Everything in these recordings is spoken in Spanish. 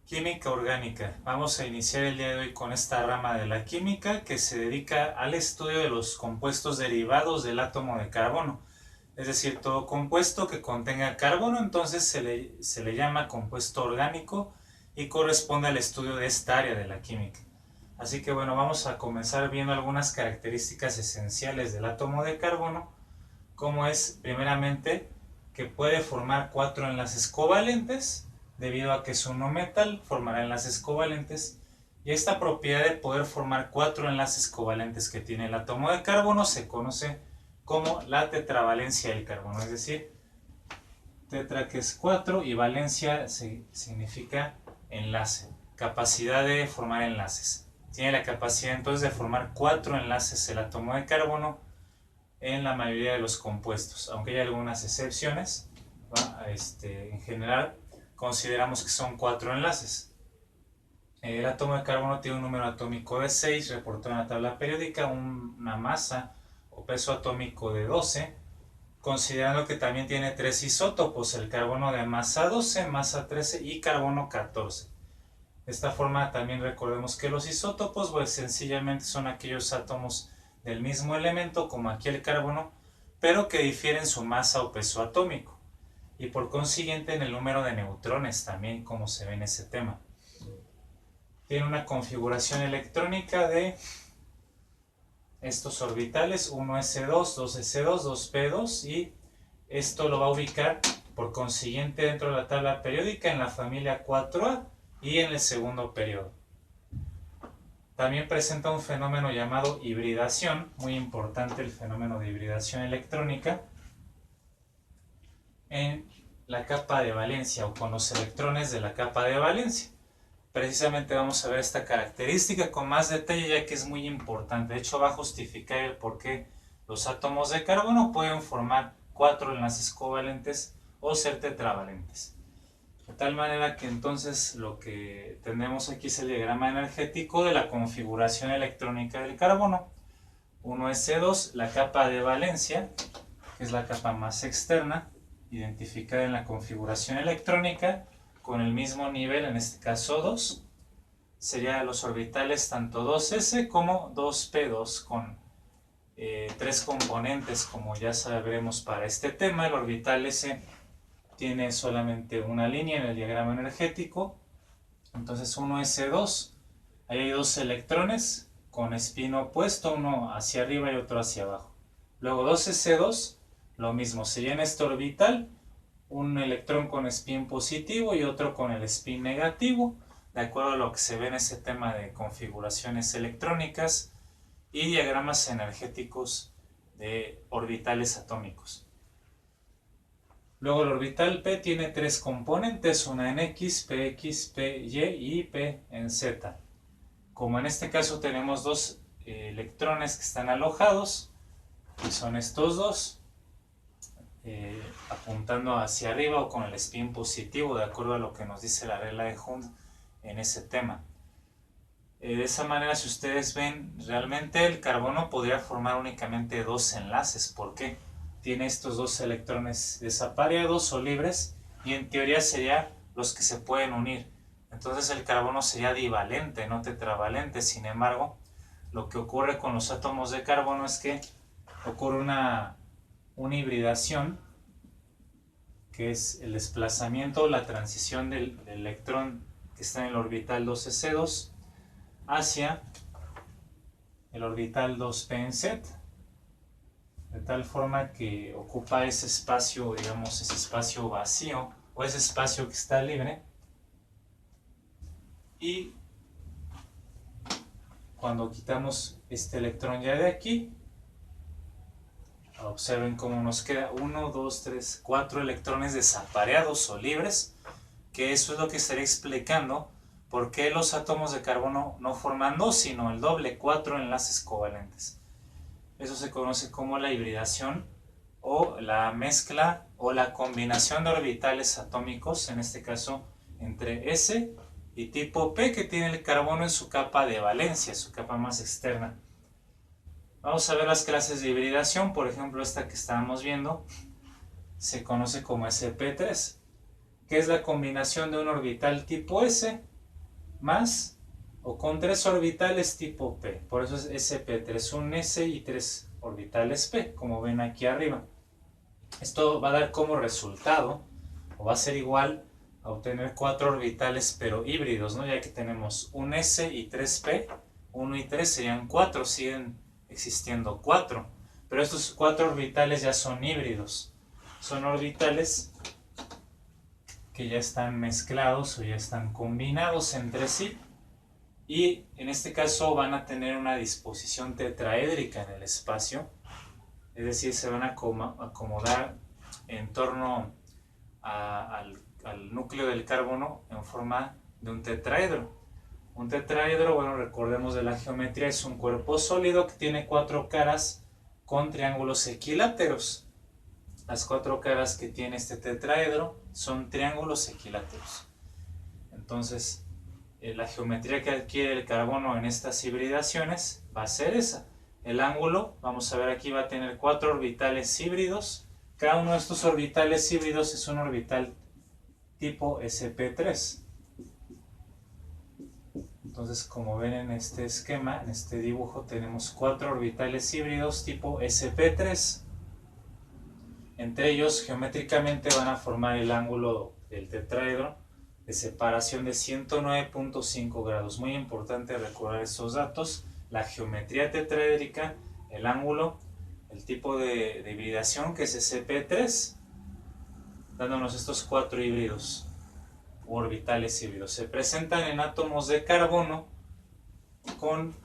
Química orgánica. Vamos a iniciar el día de hoy con esta rama de la química que se dedica al estudio de los compuestos derivados del átomo de carbono. Es decir, todo compuesto que contenga carbono, entonces se le llama compuesto orgánico y corresponde al estudio de esta área de la química. Así que bueno, vamos a comenzar viendo algunas características esenciales del átomo de carbono, como es primeramente que puede formar 4 enlaces covalentes, debido a que es un no metal, formará enlaces covalentes, y esta propiedad de poder formar 4 enlaces covalentes que tiene el átomo de carbono se conoce como la tetravalencia del carbono, es decir, tetra que es 4 y valencia significa enlace, capacidad de formar enlaces. Tiene la capacidad entonces de formar 4 enlaces el átomo de carbono en la mayoría de los compuestos, aunque hay algunas excepciones. En general consideramos que son 4 enlaces. El átomo de carbono tiene un número atómico de 6, reportado en la tabla periódica, una masa o peso atómico de 12, considerando que también tiene 3 isótopos, el carbono de masa 12, masa 13 y carbono 14. De esta forma también recordemos que los isótopos pues sencillamente son aquellos átomos del mismo elemento, como aquí el carbono, pero que difieren su masa o peso atómico, y por consiguiente en el número de neutrones también, como se ve en ese tema. Tiene una configuración electrónica de estos orbitales, 1s2, 2s2, 2p2, y esto lo va a ubicar por consiguiente dentro de la tabla periódica en la familia 4a y en el segundo periodo. También presenta un fenómeno llamado hibridación, muy importante el fenómeno de hibridación electrónica, en la capa de valencia o con los electrones de la capa de valencia. Precisamente vamos a ver esta característica con más detalle, ya que es muy importante. De hecho, va a justificar el por qué los átomos de carbono pueden formar 4 enlaces covalentes o ser tetravalentes. De tal manera que entonces lo que tenemos aquí es el diagrama energético de la configuración electrónica del carbono. 1s2, la capa de valencia, que es la capa más externa, identificada en la configuración electrónica, con el mismo nivel, en este caso 2, serían los orbitales tanto 2s como 2p2, con 3 componentes, como ya sabremos para este tema. El orbital s tiene solamente una línea en el diagrama energético, entonces 1s2, ahí hay 2 electrones con spin opuesto, uno hacia arriba y otro hacia abajo. Luego 2s2, lo mismo, sería en este orbital un electrón con spin positivo y otro con el spin negativo, de acuerdo a lo que se ve en ese tema de configuraciones electrónicas y diagramas energéticos de orbitales atómicos. Luego el orbital P tiene 3 componentes, una en X, PX, PY y P en Z. Como en este caso tenemos 2 electrones que están alojados, y son estos dos, apuntando hacia arriba o con el spin positivo, de acuerdo a lo que nos dice la regla de Hund en ese tema. De esa manera, si ustedes ven, realmente el carbono podría formar únicamente 2 enlaces. ¿Por qué? Tiene estos 2 electrones desapareados o libres, y en teoría serían los que se pueden unir. Entonces el carbono sería divalente, no tetravalente. Sin embargo, lo que ocurre con los átomos de carbono es que ocurre una hibridación, que es el desplazamiento o la transición del electrón que está en el orbital 2s2 hacia el orbital 2p en Z, de tal forma que ocupa ese espacio, digamos, ese espacio vacío o ese espacio que está libre, y cuando quitamos este electrón ya de aquí, observen cómo nos queda 1, 2, 3, 4 electrones desapareados o libres, que eso es lo que estaría explicando por qué los átomos de carbono no forman 2, sino el doble, 4 enlaces covalentes. Eso se conoce como la hibridación o la mezcla o la combinación de orbitales atómicos, en este caso entre S y tipo P, que tiene el carbono en su capa de valencia, su capa más externa. Vamos a ver las clases de hibridación. Por ejemplo, esta que estábamos viendo se conoce como sp3, que es la combinación de un orbital tipo S más o con 3 orbitales tipo p. Por eso es sp3, un s y 3 orbitales p, como ven aquí arriba. Esto va a dar como resultado, o va a ser igual a obtener 4 orbitales pero híbridos, ¿no? Ya que tenemos un s y 3p, 1 y 3 serían 4, siguen existiendo 4. Pero estos 4 orbitales ya son híbridos. Son orbitales que ya están mezclados o ya están combinados entre sí. Y en este caso van a tener una disposición tetraédrica en el espacio. Es decir, se van a acomodar en torno al núcleo del carbono en forma de un tetraedro. Un tetraedro, bueno, recordemos de la geometría, es un cuerpo sólido que tiene 4 caras con triángulos equiláteros. Las 4 caras que tiene este tetraedro son triángulos equiláteros. Entonces, la geometría que adquiere el carbono en estas hibridaciones va a ser esa. El ángulo, vamos a ver aquí, va a tener 4 orbitales híbridos. Cada uno de estos orbitales híbridos es un orbital tipo sp3. Entonces, como ven en este esquema, en este dibujo, tenemos 4 orbitales híbridos tipo sp3. Entre ellos, geométricamente van a formar el ángulo del tetraedro de separación de 109.5 grados. Muy importante recordar estos datos. La geometría tetraédrica, el ángulo, el tipo de hibridación que es sp3, dándonos estos 4 híbridos, orbitales híbridos. Se presentan en átomos de carbono con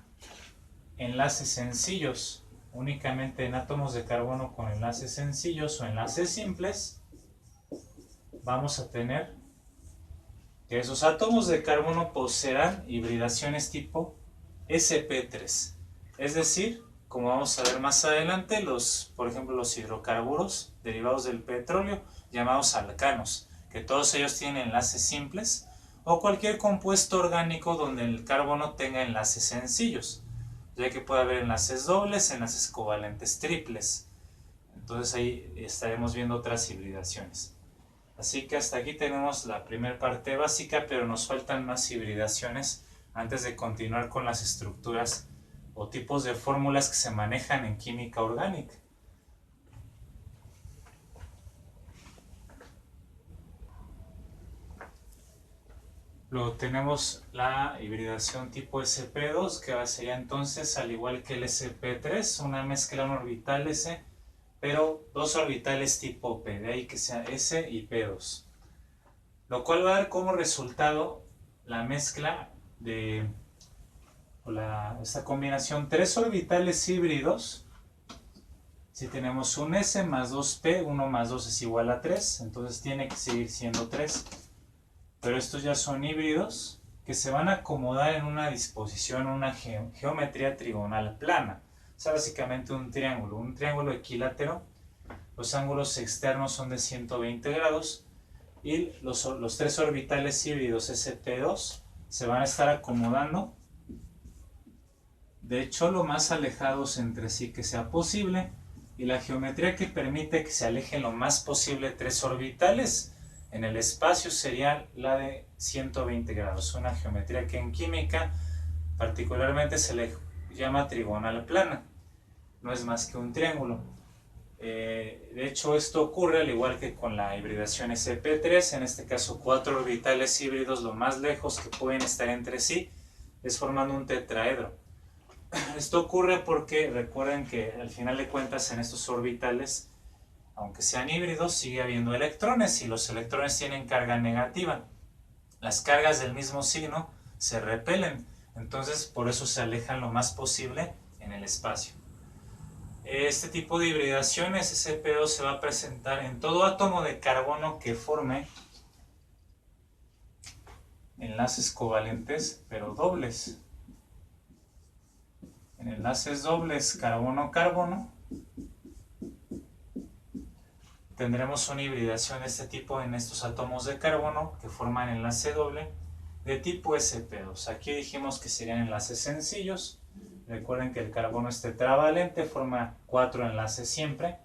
enlaces sencillos. Únicamente en átomos de carbono con enlaces sencillos o enlaces simples vamos a tener que esos átomos de carbono poseerán hibridaciones tipo sp3. Es decir, como vamos a ver más adelante, por ejemplo los hidrocarburos derivados del petróleo llamados alcanos, que todos ellos tienen enlaces simples, o cualquier compuesto orgánico donde el carbono tenga enlaces sencillos, ya que puede haber enlaces dobles, enlaces covalentes triples. Entonces ahí estaremos viendo otras hibridaciones. Así que hasta aquí tenemos la primera parte básica, pero nos faltan más hibridaciones antes de continuar con las estructuras o tipos de fórmulas que se manejan en química orgánica. Luego tenemos la hibridación tipo sp2, que sería entonces, al igual que el sp3, una mezcla en orbital s, pero 2 orbitales tipo p, de ahí que sea s y p2. Lo cual va a dar como resultado la mezcla de esta combinación 3 orbitales híbridos. Si tenemos un s más 2p, 1 más 2 es igual a 3, entonces tiene que seguir siendo 3. Pero estos ya son híbridos que se van a acomodar en una disposición, una geometría trigonal plana. O sea, básicamente un triángulo equilátero. Los ángulos externos son de 120 grados y los 3 orbitales híbridos sp2 se van a estar acomodando, de hecho, lo más alejados entre sí que sea posible, y la geometría que permite que se alejen lo más posible 3 orbitales en el espacio sería la de 120 grados, una geometría que en química particularmente se le llama trigonal plana, no es más que un triángulo. De hecho, esto ocurre al igual que con la hibridación sp3, en este caso 4 orbitales híbridos lo más lejos que pueden estar entre sí es formando un tetraedro. Esto ocurre porque recuerden que al final de cuentas en estos orbitales, aunque sean híbridos, sigue habiendo electrones y los electrones tienen carga negativa. Las cargas del mismo signo se repelen, entonces por eso se alejan lo más posible en el espacio. Este tipo de hibridaciones, sp2, se va a presentar en todo átomo de carbono que forme enlaces covalentes, pero dobles. En enlaces dobles carbono-carbono tendremos una hibridación de este tipo en estos átomos de carbono que forman enlace doble de tipo sp2. Aquí dijimos que serían enlaces sencillos. Recuerden que el carbono es tetravalente, forma 4 enlaces siempre.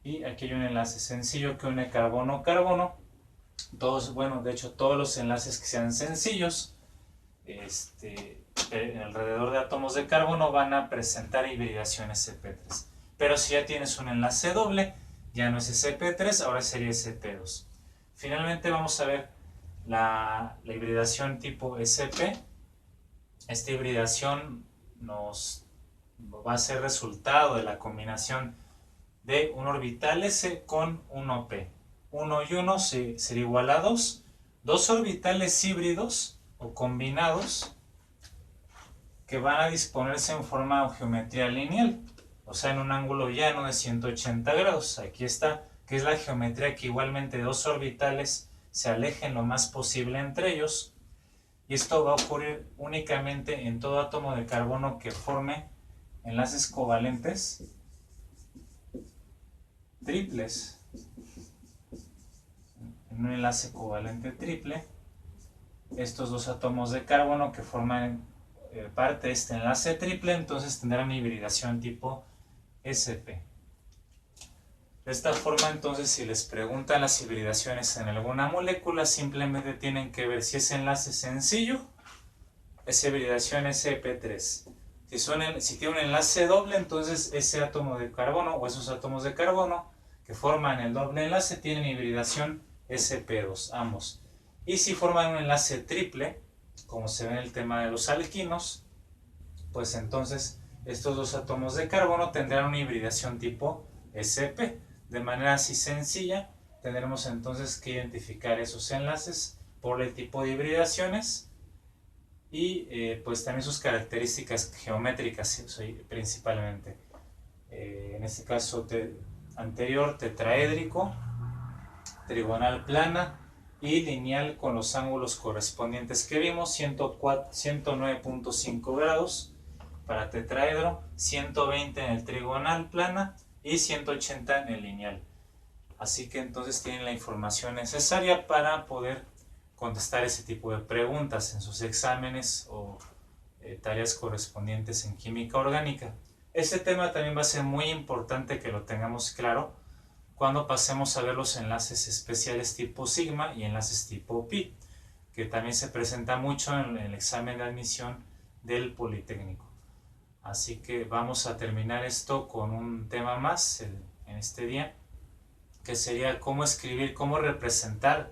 Y aquí hay un enlace sencillo que une carbono-carbono. Todos, bueno, de hecho todos los enlaces que sean sencillos alrededor de átomos de carbono van a presentar hibridación sp3. Pero si ya tienes un enlace doble, ya no es sp3, ahora sería sp2. Finalmente vamos a ver la hibridación tipo sp. Esta hibridación nos va a ser resultado de la combinación de un orbital s con un op. 1 y 1 sería igual a 2. Dos orbitales híbridos o combinados que van a disponerse en forma de geometría lineal, o sea, en un ángulo llano de 180 grados. Aquí está, que es la geometría que igualmente dos orbitales se alejen lo más posible entre ellos. Y esto va a ocurrir únicamente en todo átomo de carbono que forme enlaces covalentes triples. En un enlace covalente triple, estos dos átomos de carbono que forman parte de este enlace triple, entonces tendrán hibridación tipo sp. De esta forma, entonces, si les preguntan las hibridaciones en alguna molécula, simplemente tienen que ver si ese enlace es sencillo, es hibridación sp3. Si tiene un enlace doble, entonces ese átomo de carbono o esos átomos de carbono que forman el doble enlace tienen hibridación sp2, ambos. Y si forman un enlace triple, como se ve en el tema de los alquinos, pues entonces estos dos átomos de carbono tendrán una hibridación tipo sp. De manera así sencilla, tendremos entonces que identificar esos enlaces por el tipo de hibridaciones y pues también sus características geométricas principalmente. En este caso anterior, tetraédrico, trigonal plana y lineal con los ángulos correspondientes que vimos, 109.5 grados para tetraedro, 120 en el trigonal plana y 180 en el lineal. Así que entonces tienen la información necesaria para poder contestar ese tipo de preguntas en sus exámenes o tareas correspondientes en química orgánica. Este tema también va a ser muy importante que lo tengamos claro cuando pasemos a ver los enlaces especiales tipo sigma y enlaces tipo pi, que también se presenta mucho en el examen de admisión del Politécnico. Así que vamos a terminar esto con un tema más en este día, que sería cómo escribir, cómo representar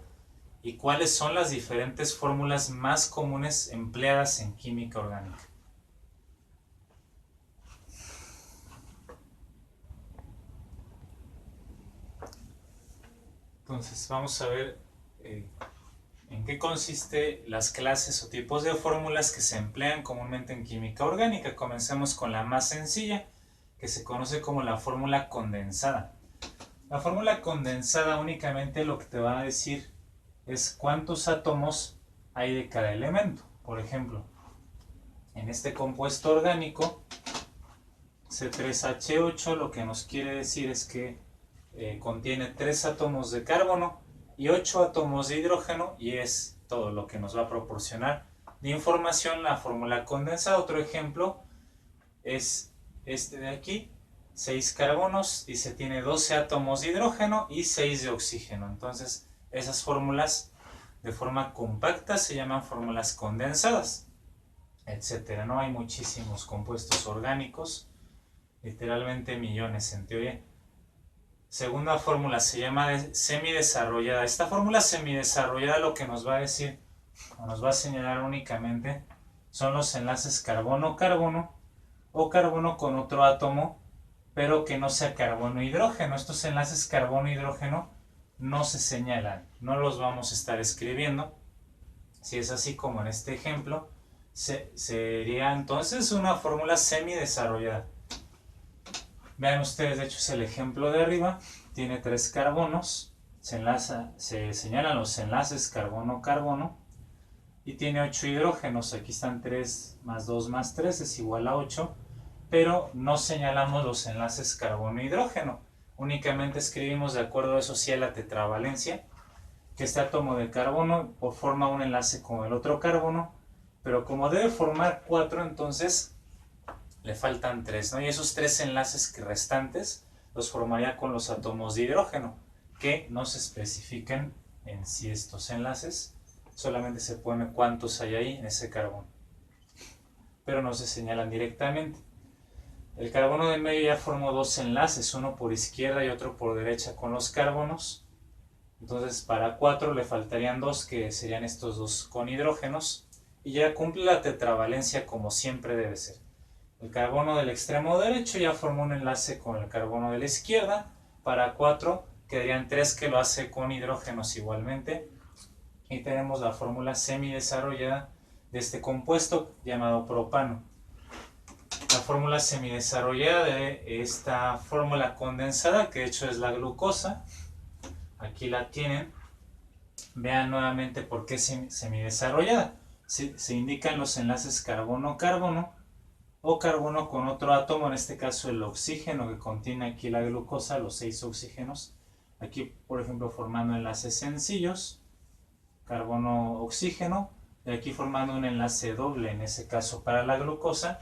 y cuáles son las diferentes fórmulas más comunes empleadas en química orgánica. Entonces vamos a ver en qué consiste las clases o tipos de fórmulas que se emplean comúnmente en química orgánica. Comencemos con la más sencilla, que se conoce como la fórmula condensada. La fórmula condensada únicamente lo que te va a decir es cuántos átomos hay de cada elemento. Por ejemplo, en este compuesto orgánico C3H8 lo que nos quiere decir es que contiene 3 átomos de carbono y 8 átomos de hidrógeno, y es todo lo que nos va a proporcionar de información la fórmula condensada. Otro ejemplo es este de aquí, 6 carbonos, y se tiene 12 átomos de hidrógeno y 6 de oxígeno. Entonces esas fórmulas de forma compacta se llaman fórmulas condensadas, etcétera. No hay muchísimos compuestos orgánicos, literalmente millones en teoría. Segunda fórmula se llama semidesarrollada. Esta fórmula semidesarrollada lo que nos va a decir o nos va a señalar únicamente son los enlaces carbono-carbono o carbono con otro átomo, pero que no sea carbono-hidrógeno. Estos enlaces carbono-hidrógeno no se señalan, no los vamos a estar escribiendo. Si es así como en este ejemplo, sería entonces una fórmula semidesarrollada. Vean ustedes, de hecho es el ejemplo de arriba, tiene 3 carbonos, se señalan los enlaces carbono-carbono y tiene 8 hidrógenos. Aquí están 3 más 2 más 3 es igual a 8, pero no señalamos los enlaces carbono-hidrógeno, únicamente escribimos de acuerdo a eso sí a la tetravalencia, que este átomo de carbono forma un enlace con el otro carbono, pero como debe formar 4, entonces le faltan 3, ¿no? Y esos 3 enlaces restantes los formaría con los átomos de hidrógeno, que no se especifican en sí estos enlaces, solamente se pone cuántos hay ahí en ese carbono, pero no se señalan directamente. El carbono de medio ya formó dos enlaces, uno por izquierda y otro por derecha con los carbonos. Entonces para 4 le faltarían 2, que serían estos dos con hidrógenos, y ya cumple la tetravalencia como siempre debe ser. El carbono del extremo derecho ya formó un enlace con el carbono de la izquierda. Para 4 quedarían 3 que lo hace con hidrógenos igualmente. Y tenemos la fórmula semidesarrollada de este compuesto llamado propano. La fórmula semidesarrollada de esta fórmula condensada, que de hecho es la glucosa, aquí la tienen. Vean nuevamente por qué semidesarrollada. Se indican los enlaces carbono-carbono o carbono con otro átomo, en este caso el oxígeno que contiene aquí la glucosa, los 6 oxígenos. Aquí, por ejemplo, formando enlaces sencillos, carbono-oxígeno, y aquí formando un enlace doble, en ese caso para la glucosa.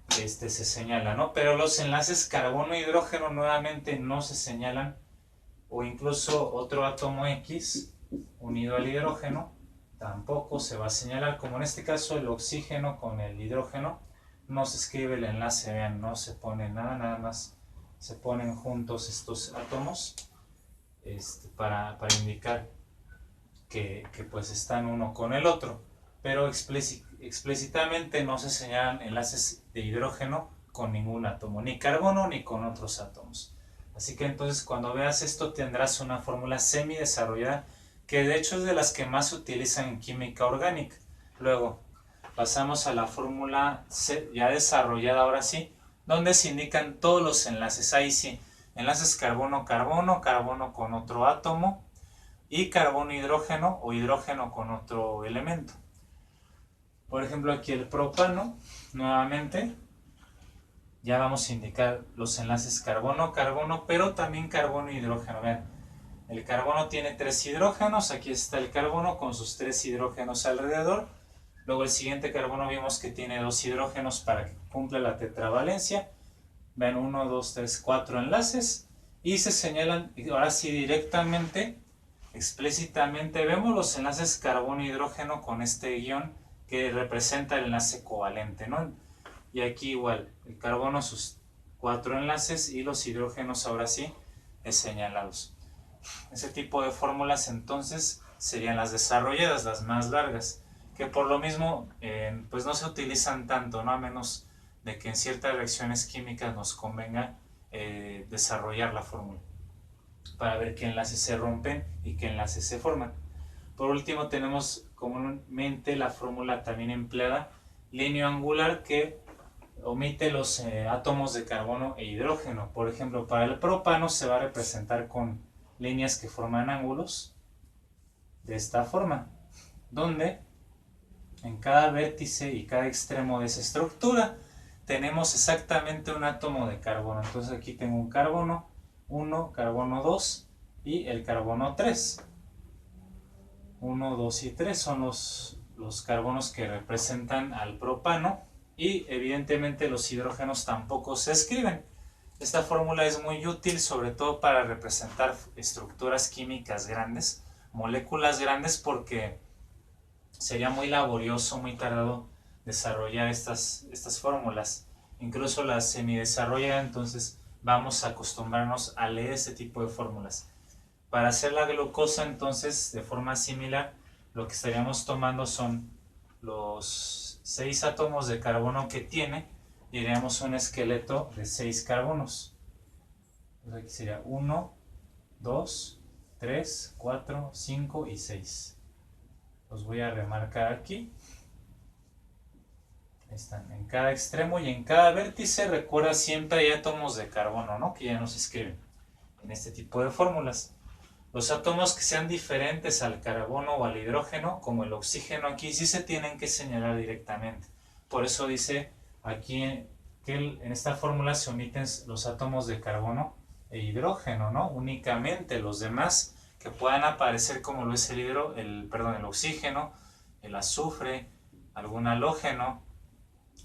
Se señala, ¿no? Pero los enlaces carbono-hidrógeno nuevamente no se señalan, o incluso otro átomo X unido al hidrógeno tampoco se va a señalar, como en este caso el oxígeno con el hidrógeno. No se escribe el enlace, vean, no se pone nada, nada más se ponen juntos estos átomos para indicar que pues están uno con el otro, pero explícitamente no se señalan enlaces de hidrógeno con ningún átomo, ni carbono ni con otros átomos. Así que entonces cuando veas esto tendrás una fórmula semidesarrollada, que de hecho es de las que más se utilizan en química orgánica. Luego pasamos a la fórmula ya desarrollada ahora sí, donde se indican todos los enlaces. Ahí sí, enlaces carbono-carbono, carbono con otro átomo, y carbono-hidrógeno o hidrógeno con otro elemento. Por ejemplo, aquí el propano, nuevamente, ya vamos a indicar los enlaces carbono-carbono, pero también carbono-hidrógeno. Vean, el carbono tiene 3 hidrógenos, aquí está el carbono con sus 3 hidrógenos alrededor. Luego el siguiente carbono vimos que tiene 2 hidrógenos para que cumpla la tetravalencia. Vean, 1, 2, 3, 4 enlaces, y se señalan, ahora sí directamente, explícitamente, vemos los enlaces carbono-hidrógeno con este guión que representa el enlace covalente, ¿no? Y aquí igual, el carbono sus 4 enlaces y los hidrógenos ahora sí señalados. Ese tipo de fórmulas entonces serían las desarrolladas, las más largas, que por lo mismo pues no se utilizan tanto, ¿no? A menos de que en ciertas reacciones químicas nos convenga desarrollar la fórmula para ver qué enlaces se rompen y qué enlaces se forman. Por último tenemos comúnmente la fórmula también empleada, línea angular, que omite los átomos de carbono e hidrógeno. Por ejemplo, para el propano se va a representar con líneas que forman ángulos de esta forma, donde en cada vértice y cada extremo de esa estructura tenemos exactamente un átomo de carbono. Entonces aquí tengo un carbono 1, carbono 2 y el carbono 3. 1, 2 y 3 son los carbonos que representan al propano, y evidentemente los hidrógenos tampoco se escriben. Esta fórmula es muy útil sobre todo para representar estructuras químicas grandes, moléculas grandes, porque sería muy laborioso, muy tardado desarrollar estas fórmulas. Incluso las semidesarrolladas, entonces vamos a acostumbrarnos a leer este tipo de fórmulas. Para hacer la glucosa, entonces, de forma similar, lo que estaríamos tomando son los 6 átomos de carbono que tiene, y haríamos un esqueleto de 6 carbonos. Entonces aquí sería 1, 2, 3, 4, 5 y 6. Los voy a remarcar aquí. Están en cada extremo y en cada vértice. Recuerda, siempre hay átomos de carbono, ¿no? Que ya no se escriben en este tipo de fórmulas. Los átomos que sean diferentes al carbono o al hidrógeno, como el oxígeno aquí, sí se tienen que señalar directamente. Por eso dice aquí que en esta fórmula se omiten los átomos de carbono e hidrógeno, ¿no? Únicamente los demás que puedan aparecer, como lo es el oxígeno, el azufre, algún halógeno,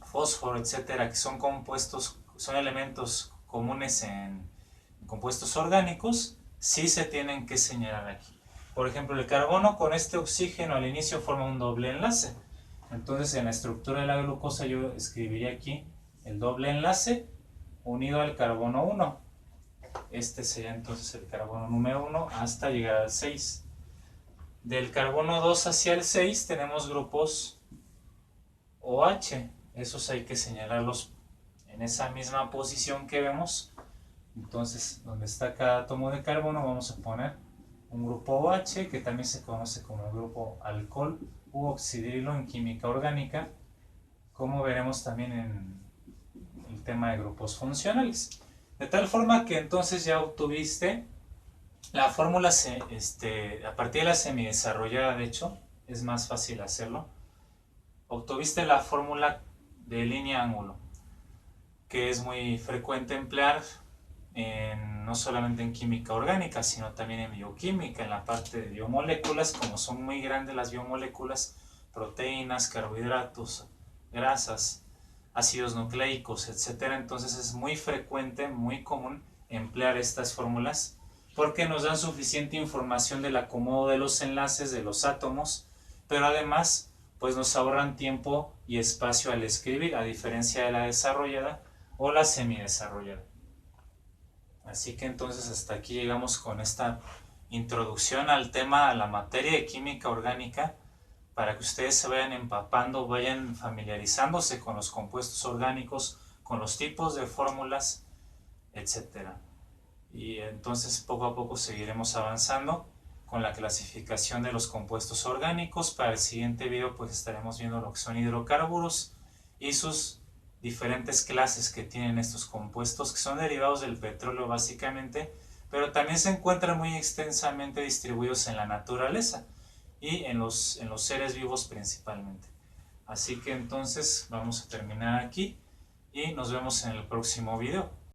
fósforo, etcétera, que son compuestos, son elementos comunes en compuestos orgánicos, sí se tienen que señalar aquí. Por ejemplo, el carbono con este oxígeno al inicio forma un doble enlace. Entonces en la estructura de la glucosa yo escribiría aquí el doble enlace unido al carbono 1. Este sería entonces el carbono número 1 hasta llegar al 6. Del carbono 2 hacia el 6 tenemos grupos OH. Esos hay que señalarlos en esa misma posición que vemos. Entonces, donde está cada átomo de carbono vamos a poner un grupo OH, que también se conoce como el grupo alcohol u oxidrilo en química orgánica, como veremos también en el tema de grupos funcionales. De tal forma que entonces ya obtuviste la fórmula, a partir de la semidesarrollada, de hecho, es más fácil hacerlo. Obtuviste la fórmula de línea ángulo, que es muy frecuente emplear no solamente en química orgánica, sino también en bioquímica, en la parte de biomoléculas, como son muy grandes las biomoléculas, proteínas, carbohidratos, grasas, ácidos nucleicos, etc. Entonces es muy frecuente, muy común emplear estas fórmulas porque nos dan suficiente información del acomodo de los enlaces de los átomos, pero además pues nos ahorran tiempo y espacio al escribir, a diferencia de la desarrollada o la semidesarrollada. Así que entonces hasta aquí llegamos con esta introducción al tema, a la materia de química orgánica, para que ustedes se vayan empapando, vayan familiarizándose con los compuestos orgánicos, con los tipos de fórmulas, etc. Y entonces poco a poco seguiremos avanzando con la clasificación de los compuestos orgánicos. Para el siguiente video pues estaremos viendo lo que son hidrocarburos y sus diferentes clases que tienen estos compuestos, que son derivados del petróleo básicamente, pero también se encuentran muy extensamente distribuidos en la naturaleza y en los seres vivos principalmente. Así que entonces vamos a terminar aquí y nos vemos en el próximo video.